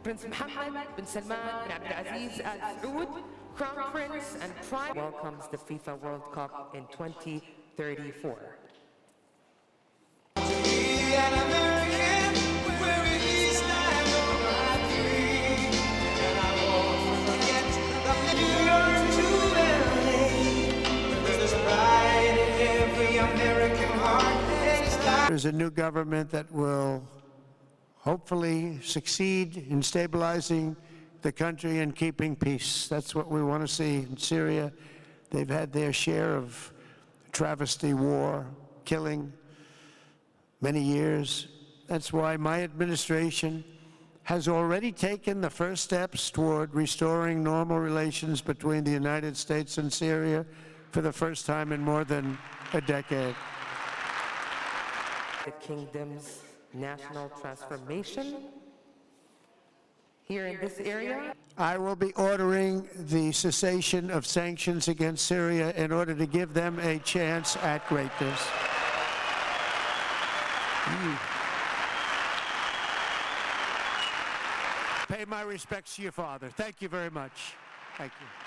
Prince Mohammed bin Salman bin Abdulaziz Al Saud, Crown Prince and Prime, welcomes the FIFA World Cup in 2034. There's a new government that will hopefully succeed in stabilizing the country and keeping peace. That's what we want to see in Syria. They've had their share of travesty, war, killing, many years. That's why my administration has already taken the first steps toward restoring normal relations between the United States and Syria for the first time in more than a decade. The kingdom's national transformation here in this area. I will be ordering the cessation of sanctions against Syria in order to give them a chance at greatness. Pay my respects to your father. Thank you very much. Thank you.